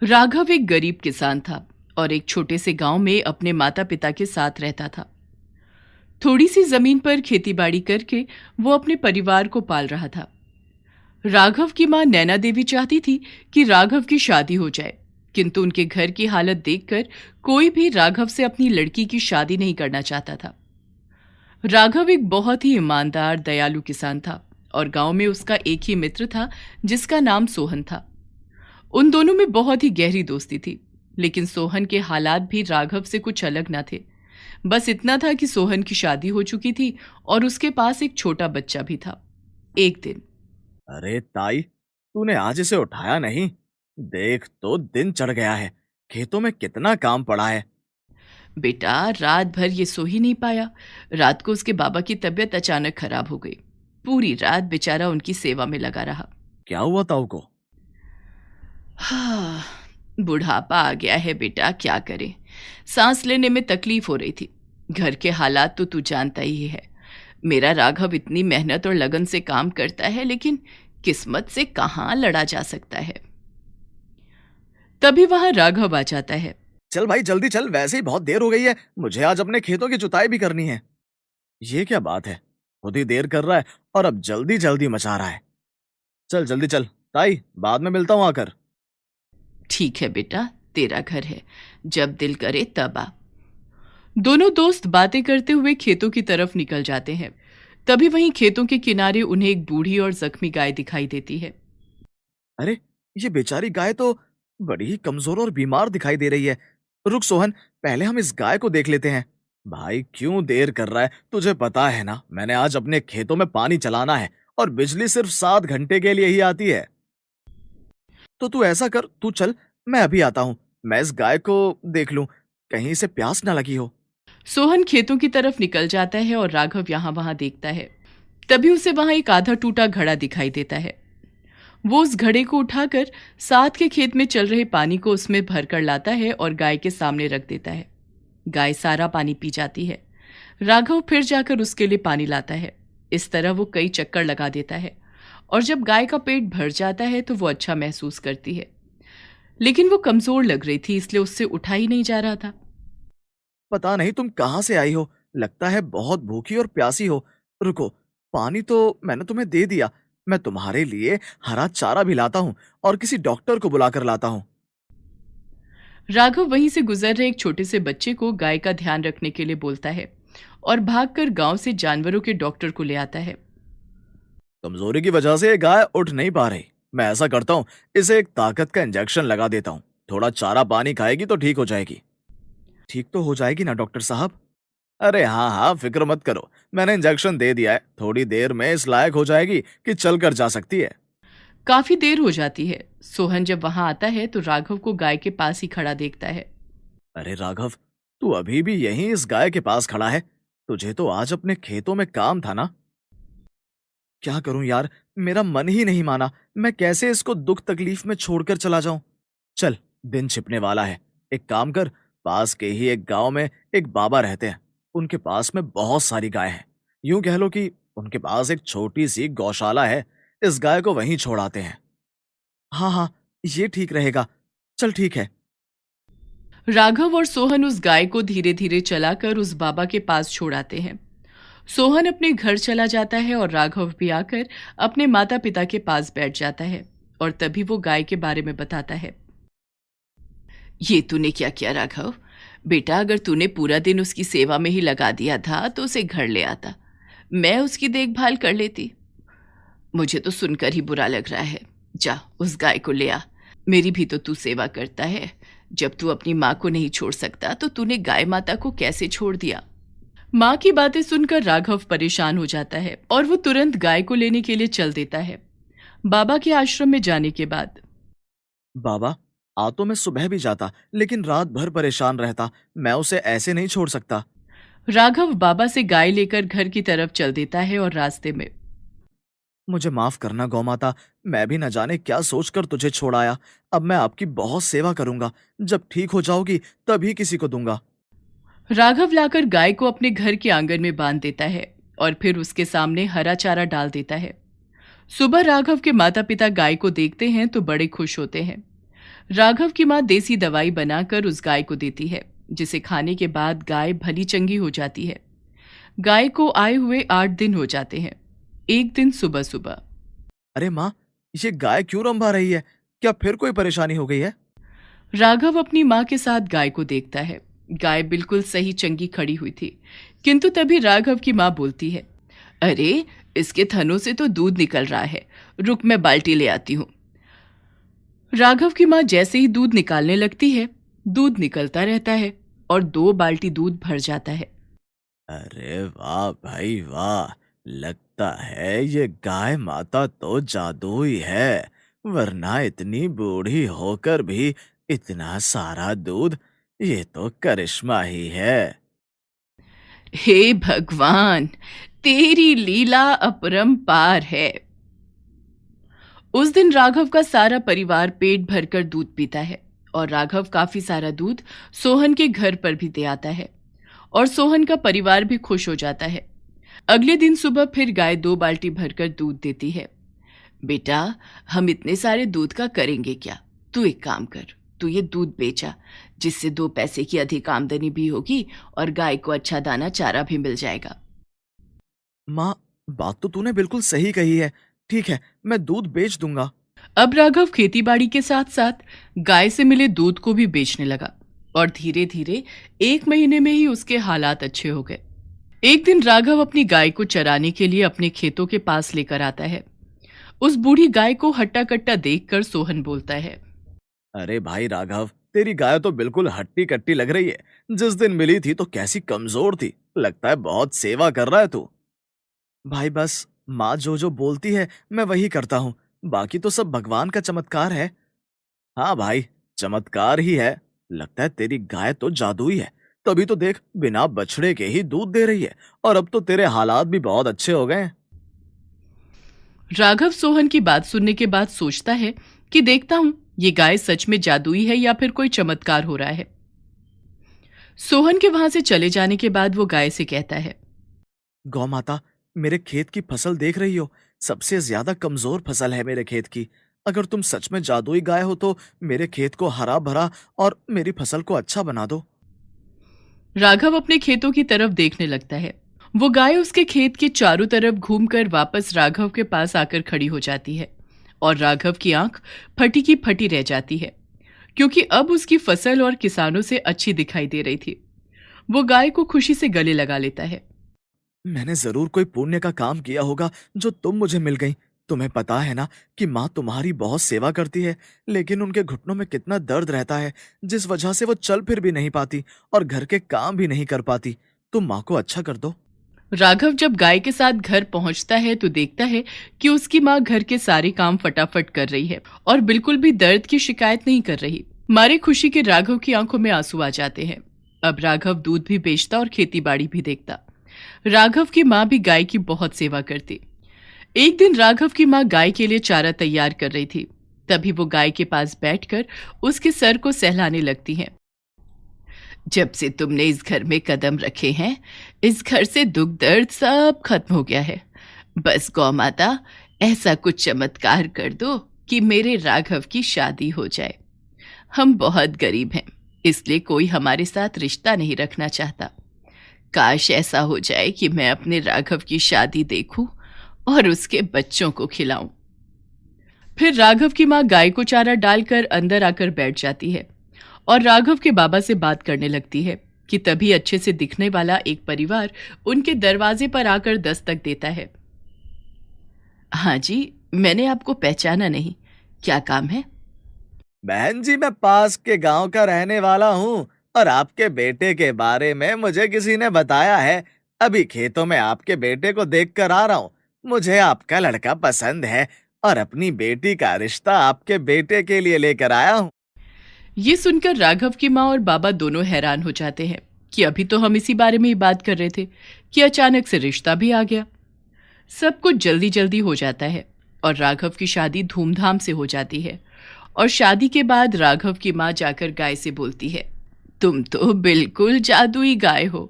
राघव एक गरीब किसान था और एक छोटे से गांव में अपने माता पिता के साथ रहता था। थोड़ी सी जमीन पर खेतीबाड़ी करके वो अपने परिवार को पाल रहा था। राघव की मां नैना देवी चाहती थी कि राघव की शादी हो जाए, किंतु उनके घर की हालत देखकर कोई भी राघव से अपनी लड़की की शादी नहीं करना चाहता था। राघव एक बहुत ही ईमानदार दयालु किसान था और गांव में उसका एक ही मित्र था जिसका नाम सोहन था। उन दोनों में बहुत ही गहरी दोस्ती थी, लेकिन सोहन के हालात भी राघव से कुछ अलग न थे। बस इतना था कि सोहन की शादी हो चुकी थी और उसके पास एक छोटा बच्चा भी था। एक दिन, अरे ताई, तूने आज इसे उठाया नहीं? देख तो दिन चढ़ गया है। खेतों में कितना काम पड़ा है। बेटा रात भर ये सो ही नहीं पाया। रात को उसके बाबा की तबीयत अचानक खराब हो गई। पूरी रात बेचारा उनकी सेवा में लगा रहा। क्या हुआ ताऊ को? हाँ, बुढ़ापा आ गया है बेटा, क्या करें। सांस लेने में तकलीफ हो रही थी। घर के हालात तो तू जानता ही है। मेरा राघव इतनी मेहनत और लगन से काम करता है, लेकिन किस्मत से कहाँ लड़ा जा सकता है। तभी वहां राघव आ जाता है। चल भाई जल्दी चल, वैसे ही बहुत देर हो गई है। मुझे आज अपने खेतों की जुताई भी करनी है। ये क्या बात है? खुद ही देर कर रहा है और अब जल्दी जल्दी मचा रहा है। चल जल्दी चल ताई, बाद में मिलता हूँ आकर। ठीक है बेटा, तेरा घर है, जब दिल करे तब आ। दोनों दोस्त बातें करते हुए खेतों की तरफ निकल जाते हैं। तभी वहीं खेतों के किनारे उन्हें एक बूढ़ी और जख्मी गाय दिखाई देती है। अरे, ये बेचारी गाय तो बड़ी ही कमजोर और बीमार दिखाई दे रही है। रुक सोहन, पहले हम इस गाय को देख लेते हैं। भाई क्यों देर कर रहा है? तुझे पता है ना, मैंने आज अपने खेतों में पानी चलाना है और बिजली सिर्फ 7 घंटे के लिए ही आती है। तो तू ऐसा कर, तू चल, मैं अभी आता हूँ। मैं इस गाय को देख लूं, कहीं इसे प्यास ना लगी हो। सोहन खेतों की तरफ निकल जाता है और राघव यहाँ वहां देखता है। तभी उसे वहां एक आधा टूटा घड़ा दिखाई देता है। वो उस घड़े को उठाकर साथ के खेत में चल रहे पानी को उसमें भरकर लाता है और गाय के सामने रख देता है। गाय सारा पानी पी जाती है। राघव फिर जाकर उसके लिए पानी लाता है। इस तरह वो कई चक्कर लगा देता है और जब गाय का पेट भर जाता है तो वो अच्छा महसूस करती है। लेकिन वो कमजोर लग रही थी, इसलिए उससे उठा ही नहीं जा रहा था। पता नहीं तुम कहाँ से आई हो, लगता है बहुत भूखी और प्यासी हो। रुको, पानी तो मैंने तुम्हें दे दिया। मैं तुम्हारे लिए हरा चारा भी लाता हूँ और किसी डॉक्टर को बुलाकर लाता हूँ। राघव वहीं से गुजर रहे एक छोटे से बच्चे को गाय का ध्यान रखने के लिए बोलता है और भागकर गांव से जानवरों के डॉक्टर को ले आता है। कमजोरी की वजह से ये गाय उठ नहीं पा रही। मैं ऐसा करता हूँ, इसे एक ताकत का इंजेक्शन लगा देता हूँ। थोड़ा चारा पानी खाएगी तो ठीक हो जाएगी। ठीक तो हो जाएगी ना डॉक्टर साहब? अरे हाँ हाँ, फिक्र मत करो, मैंने इंजेक्शन दे दिया है। थोड़ी देर में इस लायक हो जाएगी कि चल कर जा सकती है। काफी देर हो जाती है। सोहन जब वहां आता है तो राघव को गाय के पास ही खड़ा देखता है। अरे राघव, तू अभी भी यहीं इस गाय के पास खड़ा है? तुझे तो आज अपने खेतों में काम था ना? क्या करूं यार, मेरा मन ही नहीं माना। मैं कैसे इसको दुख तकलीफ में छोड़कर चला जाऊं? चल, दिन छिपने वाला है। एक काम कर, पास के ही एक गांव में एक बाबा रहते हैं। उनके पास में बहुत सारी गाय हैं। यूं कह लो कि उनके पास एक छोटी सी गौशाला है। इस गाय को वहीं छोड़ आते हैं। हाँ हाँ, ये ठीक रहेगा। चल ठीक है। राघव और सोहन उस गाय को धीरे धीरे चलाकर उस बाबा के पास छोड़ आते हैं। सोहन अपने घर चला जाता है और राघव भी आकर अपने माता पिता के पास बैठ जाता है और तभी वो गाय के बारे में बताता है। ये तूने क्या किया राघव? बेटा अगर तूने पूरा दिन उसकी सेवा में ही लगा दिया था तो उसे घर ले आता, मैं उसकी देखभाल कर लेती। मुझे तो सुनकर ही बुरा लग रहा है। जा उस गाय को ले आ। मेरी भी तो तू सेवा करता है। जब तू अपनी माँ को नहीं छोड़ सकता तो तूने गाय माता को कैसे छोड़ दिया? माँ की बातें सुनकर राघव परेशान हो जाता है और वो तुरंत गाय को लेने के लिए चल देता है। बाबा के आश्रम में जाने के बाद बाबा, आ तो मैं सुबह भी जाता, लेकिन रात भर परेशान रहता। मैं उसे ऐसे नहीं छोड़ सकता। राघव बाबा से गाय लेकर घर की तरफ चल देता है और रास्ते में मुझे माफ करना गौ माता, मैं भी न जाने क्या सोचकर तुझे छोड़ आया। अब मैं आपकी बहुत सेवा करूंगा। जब ठीक हो जाओगी तभी किसी को दूंगा। राघव लाकर गाय को अपने घर के आंगन में बांध देता है और फिर उसके सामने हरा चारा डाल देता है। सुबह राघव के माता पिता गाय को देखते हैं तो बड़े खुश होते हैं। राघव की माँ देसी दवाई बनाकर उस गाय को देती है, जिसे खाने के बाद गाय भली चंगी हो जाती है। गाय को आए हुए 8 दिन हो जाते हैं। एक दिन सुबह सुबह अरे माँ, ये गाय क्यों रंभा रही है? क्या फिर कोई परेशानी हो गई है? राघव अपनी माँ के साथ गाय को देखता है। गाय बिल्कुल सही चंगी खड़ी हुई थी, किंतु तभी राघव की माँ बोलती है, अरे, इसके थनों से तो दूध निकल रहा है, रुक मैं बाल्टी ले आती हूँ। राघव की माँ जैसे ही दूध निकालने लगती है, दूध निकलता रहता है और 2 बाल्टी दूध भर जाता है। अरे वाह भाई वाह! लगता है ये गाय माता तो जादुई है, वरना इतनी बूढ़ी होकर भी इतना सारा दूध, ये तो करिश्मा ही है। हे भगवान, तेरी लीला अपरंपार है। उस दिन राघव का सारा परिवार पेट भरकर दूध पीता है और राघव काफी सारा दूध सोहन के घर पर भी दे आता है और सोहन का परिवार भी खुश हो जाता है। अगले दिन सुबह फिर गाय 2 बाल्टी भरकर दूध देती है। बेटा, हम इतने सारे दूध का करेंगे क्या? तू एक काम कर, तू ये दूध बेचा, जिससे 2 पैसे की अधिक आमदनी भी होगी और गाय को अच्छा दाना चारा भी मिल जाएगा। माँ, बात तो तूने बिल्कुल सही कही है। ठीक है, मैं दूध बेच दूंगा। अब राघव खेतीबाड़ी के साथ साथ गाय से मिले दूध को भी बेचने लगा और धीरे धीरे 1 महीने में ही उसके हालात अच्छे हो गए। एक दिन राघव अपनी गाय को चराने के लिए अपने खेतों के पास लेकर आता है। उस बूढ़ी गाय को हट्टा कट्टा देखकर सोहन बोलता है, अरे भाई राघव, तेरी गाय तो बिल्कुल हट्टी कट्टी लग रही है। जिस दिन मिली थी तो कैसी कमजोर थी, लगता है बहुत सेवा कर रहा है तू। भाई बस, माँ जो जो बोलती है मैं वही करता हूँ, बाकी तो सब भगवान का चमत्कार है। हाँ भाई, चमत्कार ही है। लगता है तेरी गाय तो जादुई है, तभी तो देख बिना बछड़े के ही दूध दे रही है, और अब तो तेरे हालात भी बहुत अच्छे हो गए हैं। राघव सोहन की बात सुनने के बाद सोचता है कि देखता हूं ये गाय सच में जादुई है या फिर कोई चमत्कार हो रहा है। सोहन के वहां से चले जाने के बाद वो गाय से कहता है, गौ माता, मेरे खेत की फसल देख रही हो? सबसे ज्यादा कमजोर फसल है मेरे खेत की। अगर तुम सच में जादुई गाय हो तो मेरे खेत को हरा भरा और मेरी फसल को अच्छा बना दो। राघव अपने खेतों की तरफ देखने लगता है। वो गाय उसके खेत के चारों तरफ घूमकर वापस राघव के पास आकर खड़ी हो जाती है और राघव की आंख फटी की फटी रह जाती है, क्योंकि अब उसकी फसल और किसानों से अच्छी दिखाई दे रही थी। वो गाय को खुशी से गले लगा लेता है। मैंने जरूर कोई पुण्य का काम किया होगा जो तुम मुझे मिल गई। तुम्हें पता है ना कि माँ तुम्हारी बहुत सेवा करती है, लेकिन उनके घुटनों में कितना दर्द रहता है, जिस वजह से वो चल फिर भी नहीं पाती और घर के काम भी नहीं कर पाती। तुम माँ को अच्छा कर दो। राघव जब गाय के साथ घर पहुंचता है तो देखता है कि उसकी माँ घर के सारे काम फटाफट कर रही है और बिल्कुल भी दर्द की शिकायत नहीं कर रही। मारे खुशी के राघव की आंखों में आंसू आ जाते हैं। अब राघव दूध भी बेचता और खेतीबाड़ी भी देखता। राघव की माँ भी गाय की बहुत सेवा करती। एक दिन राघव की माँ गाय के लिए चारा तैयार कर रही थी। तभी वो गाय के पास बैठकर उसके सर को सहलाने लगती हैं। जब से तुमने इस घर में कदम रखे हैं, इस घर से दुख दर्द सब खत्म हो गया है। बस गौ माता, ऐसा कुछ चमत्कार कर दो कि मेरे राघव की शादी हो जाए। हम बहुत गरीब हैं, इसलिए कोई हमारे साथ रिश्ता नहीं रखना चाहता। काश ऐसा हो जाए कि मैं अपने राघव की शादी देखूं और उसके बच्चों को खिलाऊं। फिर राघव की माँ गाय को चारा डालकर अंदर आकर बैठ जाती है और राघव के बाबा से बात करने लगती है कि तभी अच्छे से दिखने वाला एक परिवार उनके दरवाजे पर आकर दस्तक देता है। हाँ जी, मैंने आपको पहचाना नहीं, क्या काम है? बहन जी, मैं पास के गांव का रहने वाला हूँ और आपके बेटे के बारे में मुझे किसी ने बताया है। अभी खेतों में आपके बेटे को देखकर आ रहा हूँ। मुझे आपका लड़का पसंद है और अपनी बेटी का रिश्ता आपके बेटे के लिए लेकर आया हूँ। ये सुनकर राघव की माँ और बाबा दोनों हैरान हो जाते हैं कि अभी तो हम इसी बारे में ही बात कर रहे थे कि अचानक से रिश्ता भी आ गया। सब कुछ जल्दी जल्दी हो जाता है और राघव की शादी धूमधाम से हो जाती है। और शादी के बाद राघव की माँ जाकर गाय से बोलती है, तुम तो बिल्कुल जादुई गाय हो।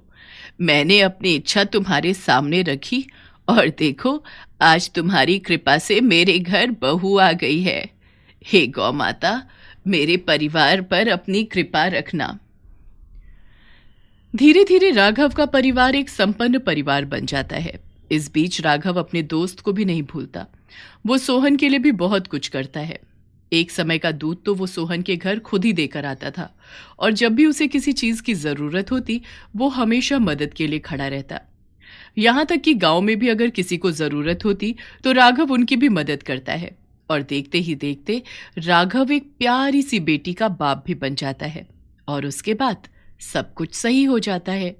मैंने अपनी इच्छा तुम्हारे सामने रखी और देखो, आज तुम्हारी कृपा से मेरे घर बहू आ गई है। हे गौ माता, मेरे परिवार पर अपनी कृपा रखना। धीरे धीरे राघव का परिवार एक संपन्न परिवार बन जाता है। इस बीच राघव अपने दोस्त को भी नहीं भूलता। वो सोहन के लिए भी बहुत कुछ करता है। एक समय का दूध तो वो सोहन के घर खुद ही देकर आता था और जब भी उसे किसी चीज की जरूरत होती वो हमेशा मदद के लिए खड़ा रहता। यहाँ तक कि गांव में भी अगर किसी को जरूरत होती तो राघव उनकी भी मदद करता है और देखते ही देखते राघव एक प्यारी सी बेटी का बाप भी बन जाता है और उसके बाद सब कुछ सही हो जाता है।